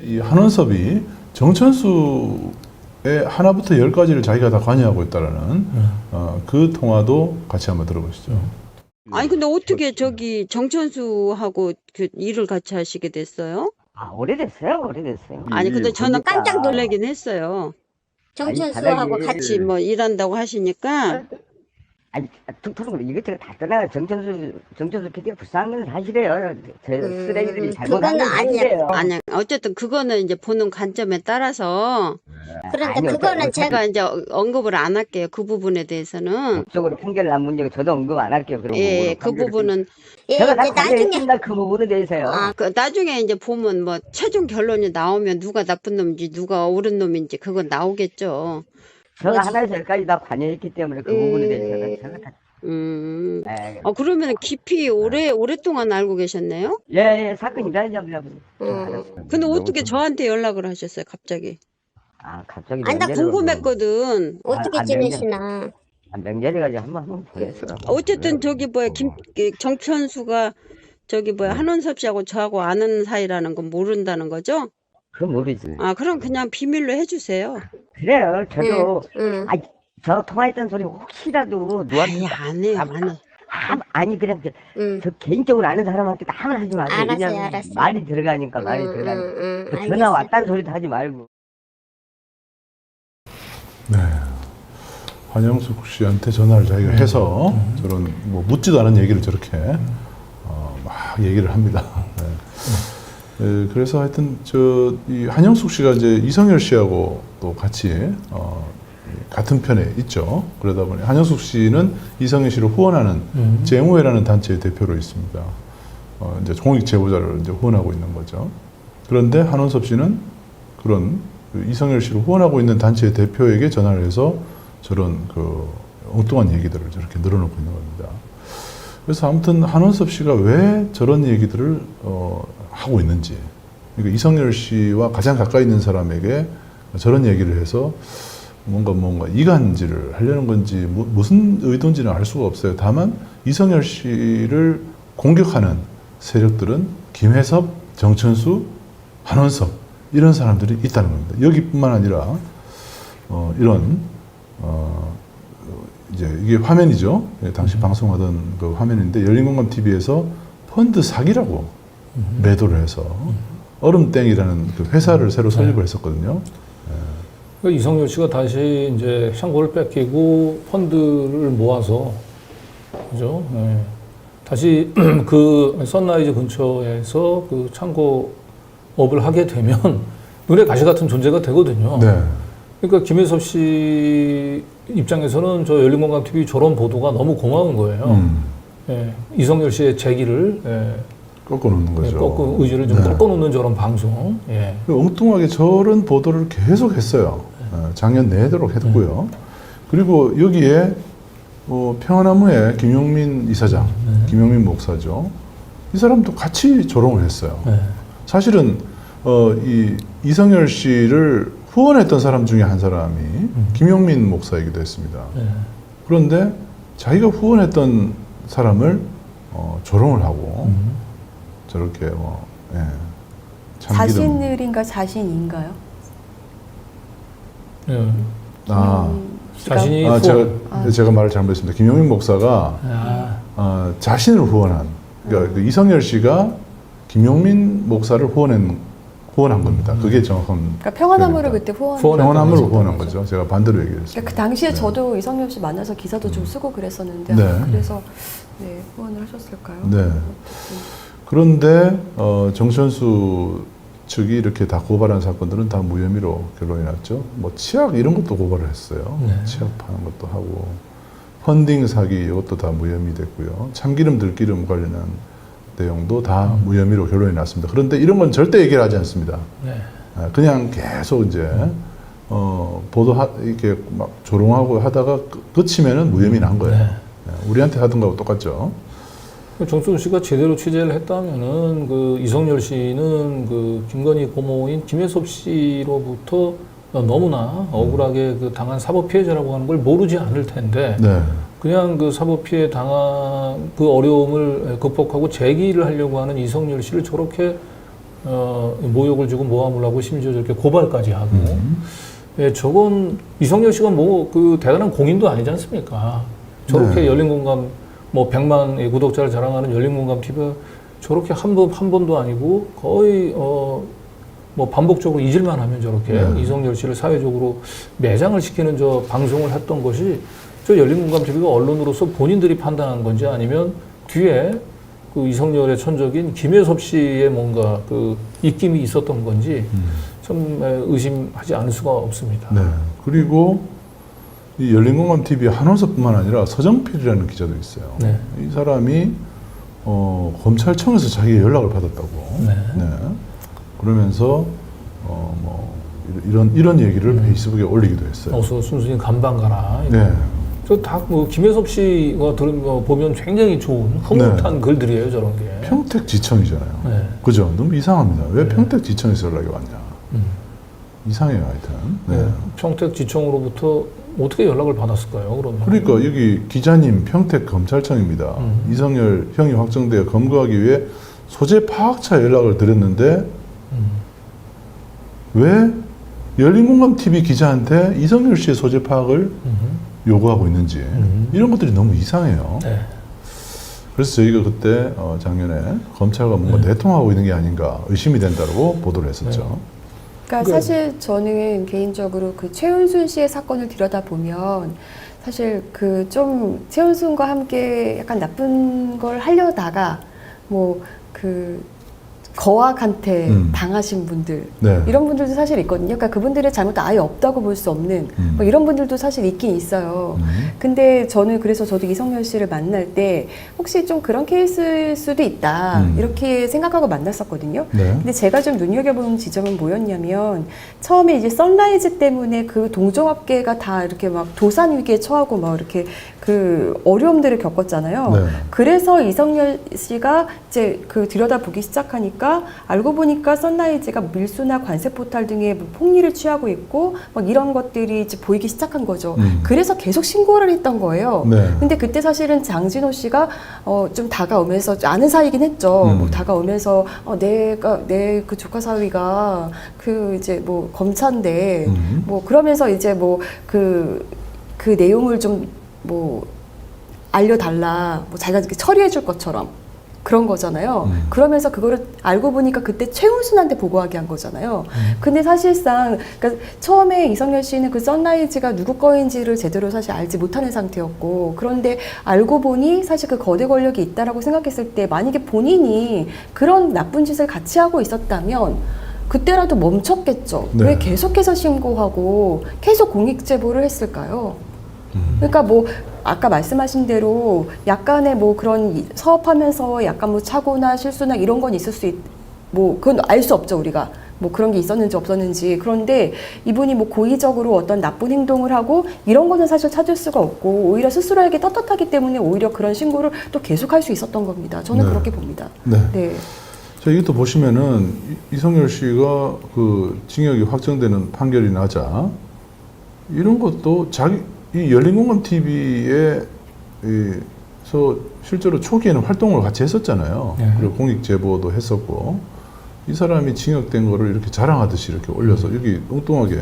이 한원섭이 정천수의 하나부터 10가지를 자기가 다 관여하고 있다라는 그 통화도 같이 한번 들어보시죠. 아니 근데 어떻게 저기 정천수하고 그 일을 같이 하시게 됐어요? 아, 오래됐어요. 아니 근데 저는 보니까 깜짝 놀라긴 했어요. 정천수하고 같이 뭐 일한다고 하시니까 아니, 툭툭 이것저것 다 떠나요. 정천수 PD가 불쌍한 건 사실이에요. 저 쓰레기들이 잘못한 건 사실이에요. 아니 어쨌든 그거는 이제 보는 관점에 따라서 그런데 그거는 제가 이제 언급을 안 할게요. 그 부분에 대해서는 법적으로 판결 난 문제고 저도 언급 안 할게요. 그런 예, 부분은. 그 부분은 제가 다 관여했습니다. 그 부분에 대해서요. 그 나중에 이제 보면 뭐 최종 결론이 나오면 누가 나쁜 놈인지 누가 옳은 놈인지 그건 나오겠죠. 제가 하나에서 열까지 다 관여했기 때문에 그 부분에 대해서는 제가 다 그러면 깊이 오랫동안 알고 계셨네요? 예, 사건 일어나자마자 근데 어떻게 저한테 연락을 하셨어요, 갑자기? 갑자기 아니, 나 궁금했거든. 어떻게 지내시나. 명절이가지고 한번 보냈어. 어쨌든 저기 뭐야, 정천수가 저기 뭐야, 한원섭 씨하고 저하고 아는 사이라는 건 모른다는 거죠? 그건 모르지. 그럼 그냥 비밀로 해주세요. 그래요, 저도. 저 통화했던 소리 혹시라도 누구한테 안 해요, 안 해. 아니 그냥 저 개인적으로 아는 사람한테 하면 하지 마세요. 왜냐면 말이 들어가니까 그 전화 왔다는 소리도 하지 말고. 네. 한영숙 씨한테 전화를 자기가 해서 저런 뭐 묻지도 않은 얘기를 저렇게 막 얘기를 합니다. 네. 그래서 하여튼 이 한영숙 씨가 이제 이성열 씨하고 또 같이 같은 편에 있죠. 그러다 보니 한영숙 씨는 이성열 씨를 후원하는 재무회라는 단체의 대표로 있습니다. 이제 공익 제보자를 이제 후원하고 있는 거죠. 그런데 한원섭 씨는 그런 이성열 씨를 후원하고 있는 단체의 대표에게 전화를 해서 저런 엉뚱한 얘기들을 저렇게 늘어놓고 있는 겁니다. 그래서 아무튼 한원섭 씨가 왜 저런 얘기들을 하고 있는지, 그러니까 이성열 씨와 가장 가까이 있는 사람에게 저런 얘기를 해서 뭔가 이간질을 하려는 건지 무슨 의도인지는 알 수가 없어요. 다만 이성열 씨를 공격하는 세력들은 김혜섭, 정천수, 한원섭 이런 사람들이 있다는 겁니다. 여기뿐만 아니라 이런 이제 이게 화면이죠. 당시 방송하던 그 화면인데 열린공감 TV에서 펀드 사기라고 매도를 해서 얼음땡이라는 그 회사를 새로 설립을 했었거든요. 그러니까 이성열 씨가 다시 이제 샹고를 뺏기고 펀드를 모아서 그죠? 네. 다시 그 선라이즈 근처에서 그 창고업을 하게 되면 눈에 가시 같은 존재가 되거든요. 네. 그러니까 김혜섭 씨 입장에서는 저 열린공감 TV 저런 보도가 너무 고마운 거예요. 예, 이성열 씨의 재기를 꺾어놓는 거죠. 의지를 좀 꺾어놓는 저런 방송. 예. 엉뚱하게 저런 보도를 계속 했어요. 작년 내도록 했고요. 그리고 여기에 평안나무의 김용민 이사장, 김용민 목사죠. 이 사람도 같이 조롱을 했어요. 사실은 이 이성열 씨를 후원했던 사람 중에 한 사람이 김용민 목사이기도 했습니다. 그런데 자기가 후원했던 사람을 조롱을 하고 저렇게 자신을인가 자신인가요? 자신이 제가 말을 잘못했습니다. 김용민 목사가 자신을 후원한, 그러니까 이성열 씨가 김용민 목사를 후원한 겁니다. 그게 정확한. 그러니까 평안나무를 그때 평안나무를 후원한 거죠. 제가 반대로 얘기했어요. 그러니까 그 당시에 저도 이성열 씨 만나서 기사도 좀 쓰고 그랬었는데 그래서 후원을 하셨을까요? 네. 그런데 정천수 측이 이렇게 다 고발한 사건들은 다 무혐의로 결론이 났죠. 뭐 치약 이런 것도 고발을 했어요. 치약 파는 것도 하고 펀딩 사기 이것도 다 무혐의 됐고요. 참기름 들기름 관련한 내용도 다 무혐의로 결론이 났습니다. 그런데 이런 건 절대 얘기를 하지 않습니다. 그냥 계속 이제 이렇게 막 조롱하고 하다가 그치면은 무혐의 난 거예요. 우리한테 하던 거하고 똑같죠. 정순 씨가 제대로 취재를 했다면은 그 이성열 씨는 그 김건희 고모인 김혜섭 씨로부터 너무나 억울하게 그 당한 사법 피해자라고 하는 걸 모르지 않을 텐데 그냥 그 사법 피해 당한 그 어려움을 극복하고 재기를 하려고 하는 이성열 씨를 저렇게 모욕을 주고 모함을 하고 심지어 저렇게 고발까지 하고 예, 저건 이성열 씨가 뭐 그 대단한 공인도 아니지 않습니까? 저렇게 네. 열린공감 뭐 100만 구독자를 자랑하는 열린공감 TV가 저렇게 한 번도 아니고 거의 뭐 반복적으로 잊을만 하면 저렇게 네. 이성열 씨를 사회적으로 매장을 시키는 저 방송을 했던 것이 저 열린공감 TV가 언론으로서 본인들이 판단한 건지 아니면 뒤에 그 이성열의 천적인 김혜섭 씨의 뭔가 그 입김이 있었던 건지 참 의심하지 않을 수가 없습니다. 네. 그리고 이 열린공감 TV 한원섭뿐만 아니라 서정필이라는 기자도 있어요. 네. 이 사람이 검찰청에서 자기의 연락을 받았다고. 네. 네. 그러면서 뭐 이런 얘기를 페이스북에 올리기도 했어요. 어서 순순히 감방 가라. 네. 저다뭐 김혜섭 씨가 들은 거 보면 굉장히 좋은 흐뭇한 글들이에요, 저런 게. 평택지청이잖아요. 네. 그죠? 너무 이상합니다. 왜 평택지청에서 연락이 왔냐? 이상해요, 하여튼. 네. 평택지청으로부터 어떻게 연락을 받았을까요, 그러면? 그러니까 여기 기자님 평택검찰청입니다. 이성열 형이 확정되어 검거하기 위해 소재 파악차 연락을 드렸는데 왜 열린공감 TV 기자한테 이성열 씨의 소재 파악을 요구하고 있는지 이런 것들이 너무 이상해요. 네. 그래서 저희가 그때 작년에 검찰과 뭔가 대통하고 있는 게 아닌가 의심이 된다고 보도를 했었죠. 그러니까 사실 저는 개인적으로 그 최은순 씨의 사건을 들여다보면 사실 그 좀 최은순과 함께 약간 나쁜 걸 하려다가 뭐 그 거악한테 당하신 분들 네. 이런 분들도 사실 있거든요. 그러니까 그분들의 잘못도 아예 없다고 볼 수 없는 뭐 이런 분들도 사실 있긴 있어요. 근데 저는 그래서 저도 이성열 씨를 만날 때 혹시 좀 그런 케이스일 수도 있다 이렇게 생각하고 만났었거든요. 네. 근데 제가 좀 눈여겨보는 지점은 뭐였냐면 처음에 이제 선라이즈 때문에 그 동종업계가 다 이렇게 막 도산 위기에 처하고 막 이렇게 그 어려움들을 겪었잖아요. 네. 그래서 이성열 씨가 이제 그 들여다보기 시작하니까 알고 보니까 선라이즈가 밀수나 관세 포탈 등의 뭐 폭리를 취하고 있고 막 이런 것들이 이제 보이기 시작한 거죠. 그래서 계속 신고를 했던 거예요. 네. 근데 그때 사실은 장진호 씨가 좀 다가오면서 아는 사이긴 했죠. 뭐 다가오면서 내가 내 그 조카 사위가 그 이제 뭐 검사인데 뭐 그러면서 이제 뭐 그 내용을 좀 뭐 알려달라, 뭐 자기가 이렇게 처리해 줄 것처럼 그런 거잖아요. 그러면서 그거를 알고 보니까 그때 최은순한테 보고하게 한 거잖아요. 근데 사실상 그러니까 처음에 이성열 씨는 그 선라이즈가 누구 거인지를 제대로 사실 알지 못하는 상태였고, 그런데 알고 보니 사실 그 거대 권력이 있다라고 생각했을 때 만약에 본인이 그런 나쁜 짓을 같이 하고 있었다면 그때라도 멈췄겠죠. 네. 왜 계속해서 신고하고 계속 공익 제보를 했을까요? 그러니까 뭐 아까 말씀하신 대로 약간의 뭐 그런 사업하면서 약간 뭐 착오나 실수나 이런 건 있을 수 뭐 그건 알 수 없죠, 우리가. 뭐 그런 게 있었는지 없었는지. 그런데 이분이 뭐 고의적으로 어떤 나쁜 행동을 하고 이런 거는 사실 찾을 수가 없고 오히려 스스로에게 떳떳하기 때문에 오히려 그런 신고를 또 계속할 수 있었던 겁니다. 저는 네. 그렇게 봅니다. 네. 네. 자, 이것도 보시면은 이성열 씨가 그 징역이 확정되는 판결이 나자 이런 것도 이 열린공감 TV에서 실제로 초기에는 활동을 같이 했었잖아요. 네. 그리고 공익 제보도 했었고 이 사람이 징역된 거를 이렇게 자랑하듯이 이렇게 올려서 여기 뚱뚱하게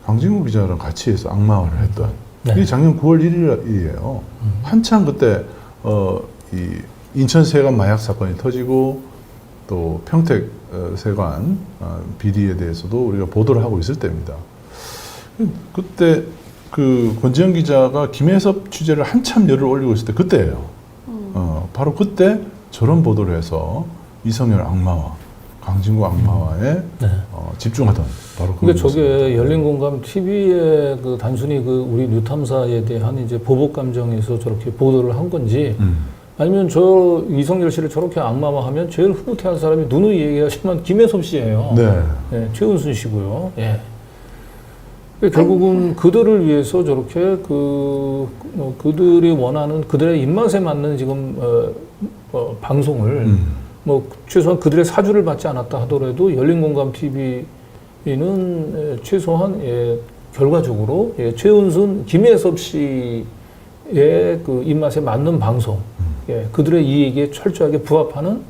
강진구 기자랑 같이 해서 악마화를 했던 네. 이게 작년 9월 1일이에요. 한창 그때 이 인천 세관 마약 사건이 터지고 또 평택 세관 비리에 대해서도 우리가 보도를 하고 있을 때입니다. 그때 그 권지영 기자가 김혜섭 취재를 한참 열을 올리고 있을 때 그때예요. 바로 그때 저런 보도를 해서 이성열 악마화, 강진구 악마화에 네. 집중하던 바로 그. 그러니까 저게 열린공감 TV의 그 단순히 그 우리 뉴탐사에 대한 이제 보복 감정에서 저렇게 보도를 한 건지 아니면 저 이성열 씨를 저렇게 악마화하면 제일 흐뭇해할 사람이 누누이 얘기하시면 김혜섭 씨예요. 네. 네, 최은순 씨고요. 예. 결국은 그들을 위해서 저렇게 그들이 원하는 그들의 입맛에 맞는 지금 방송을 뭐 최소한 그들의 사주를 받지 않았다 하더라도 열린공감 TV는 최소한 결과적으로 최은순, 김혜섭 씨의 그 입맛에 맞는 방송, 그들의 이익에 철저하게 부합하는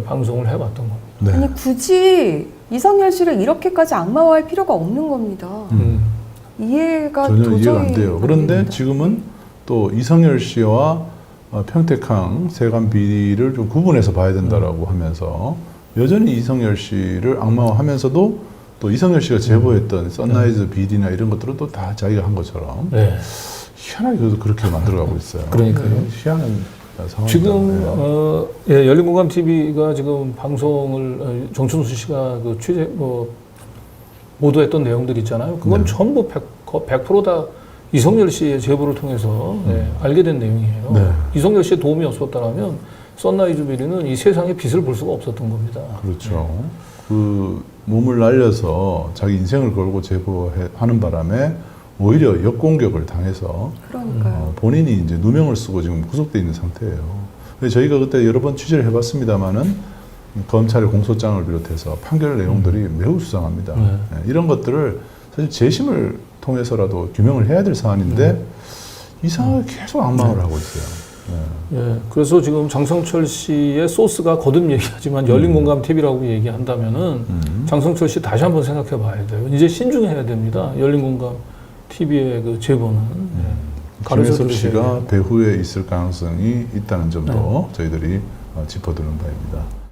방송을 해왔던 겁니다. 네. 아니 굳이 이성열 씨를 이렇게까지 악마화할 필요가 없는 겁니다. 이해가 전혀 도저히 이해가 안 돼요. 그런데 됩니다. 지금은 또 이성열 씨와 평택항 세관 비리를 좀 구분해서 봐야 된다라고 하면서 여전히 이성열 씨를 악마화하면서도 또 이성열 씨가 제보했던 선라이즈 비리나 이런 것들은 또 다 자기가 한 것처럼 네. 희한하게 그래도 그렇게 만들어가고 있어요. 그러니까요. 희한한 상황입니다. 지금 네. 열린공감 TV가 지금 방송을 정춘수 씨가 그 취재 보도했던 내용들 있잖아요. 그건 네. 전부 100%다 이성열 씨의 제보를 통해서 알게 된 내용이에요. 네. 이성열 씨의 도움이 없었다면 선라이즈 비리는 이 세상에 빛을 볼 수가 없었던 겁니다. 그렇죠. 그 몸을 날려서 자기 인생을 걸고 제보하는 바람에 오히려 역공격을 당해서 그러니까요. 본인이 이제 누명을 쓰고 지금 구속돼 있는 상태예요. 그래서 저희가 그때 여러 번 취재를 해봤습니다만은 검찰의 공소장을 비롯해서 판결 내용들이 매우 수상합니다. 네, 이런 것들을 사실 재심을 통해서라도 규명을 해야 될 사안인데 이상하게 계속 악마를 하고 있어요. 예, 그래서 지금 장성철 씨의 소스가 거듭 얘기하지만 열린공감 TV라고 얘기한다면은 장성철 씨 다시 한번 생각해 봐야 돼요. 이제 신중해야 됩니다. 열린공감 TV의 그 제보는. 가르쳐 김혜섭 들으셔야 씨가 돼요. 배후에 있을 가능성이 있다는 점도 저희들이 짚어두는 바입니다.